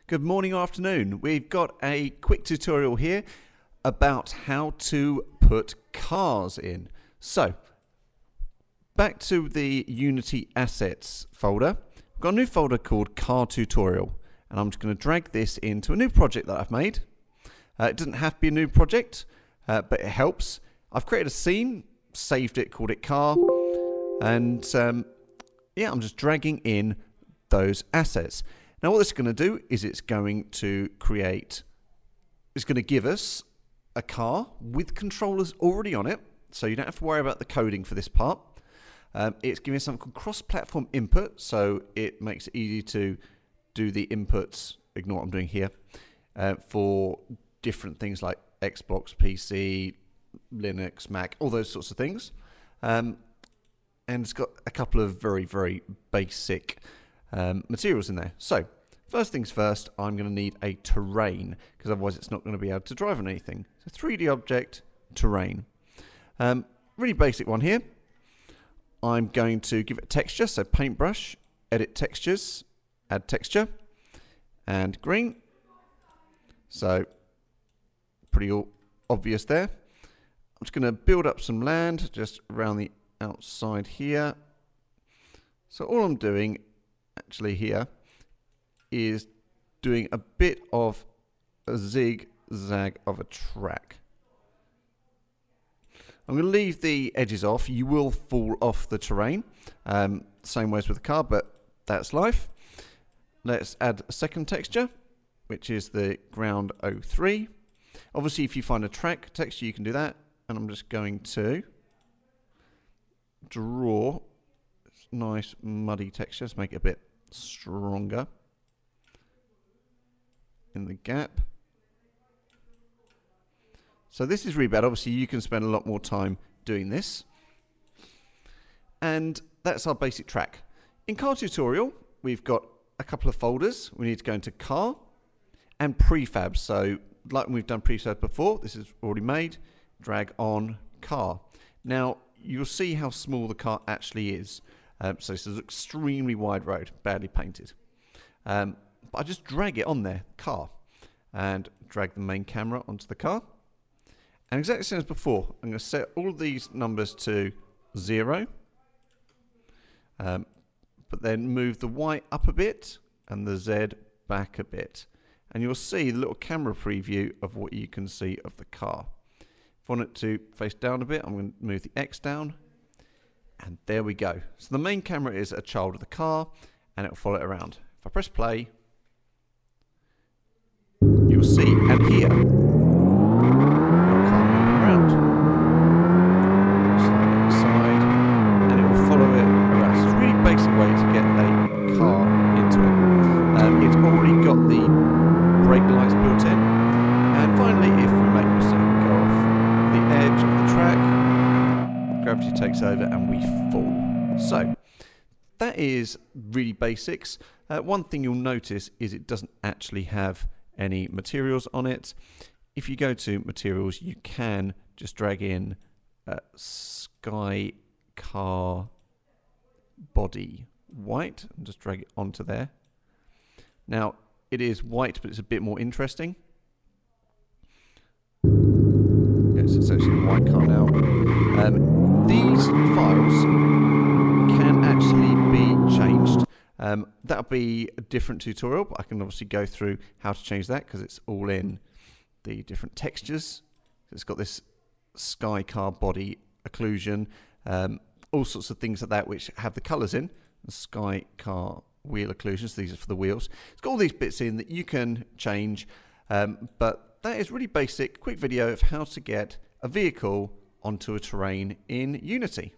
Good morning or afternoon. We've got a quick tutorial here about how to put cars in. So, back to the Unity Assets folder. We've got a new folder called Car Tutorial, and I'm just going to drag this into a new project that I've made. It doesn't have to be a new project, but it helps. I've created a scene, saved it, called it Car, and yeah, I'm just dragging in those assets. Now what this is going to do is it's going to give us a car with controllers already on it, so you don't have to worry about the coding for this part. It's giving us something called cross-platform input, so it makes it easy to do the inputs, ignore what I'm doing here, for different things like Xbox, PC, Linux, Mac, all those sorts of things. And it's got a couple of very, very basic materials in there. So first things first, I'm going to need a terrain, because otherwise it's not going to be able to drive on anything. So 3D object, terrain. Really basic one here. I'm going to give it a texture, so paintbrush, edit textures, add texture, and green. So pretty obvious there. I'm just going to build up some land just around the outside here. So all I'm doing actually here is doing a bit of a zigzag of a track. I'm going to leave the edges off. You will fall off the terrain, same way as with the car, but that's life. Let's add a second texture, which is the ground 03. Obviously, if you find a track texture, you can do that. And I'm just going to draw this nice muddy texture to make it a bit stronger in the gap. So this is really bad. Obviously, you can spend a lot more time doing this. And that's our basic track. In Car Tutorial, we've got a couple of folders. We need to go into Car and Prefab. So like we've done Prefab before, this is already made. Drag on Car. Now, you'll see how small the car actually is. So this is an extremely wide road, badly painted. But I just drag it on there, car, and drag the main camera onto the car. And exactly the same as before, I'm going to set all of these numbers to 0, but then move the Y up a bit and the Z back a bit. And you'll see the little camera preview of what you can see of the car. If I want it to face down a bit, I'm going to move the X down. And there we go. So the main camera is a child of the car, and it will follow it around. If I press play, you'll see and hear the car moving around. Slide side, and it will follow it around. So it's a really basic way to get a car into it. It's already got the brake lights built in. And finally, if we make a mistake and go off the edge of the track, gravity takes over and we fall. So that is really basics. One thing you'll notice is it doesn't actually have any materials on it. If you go to materials, you can just drag in sky car body white and just drag it onto there. Now it is white, but it's a bit more interesting. Yes, it's actually a white car now. These files can actually be changed. That'll be a different tutorial, but I can obviously go through how to change that because it's all in the different textures. It's got this sky car body occlusion, all sorts of things like that which have the colours in. The sky car wheel occlusions, these are for the wheels. It's got all these bits in that you can change, but that is really basic, quick video of how to get a vehicle onto a terrain in Unity.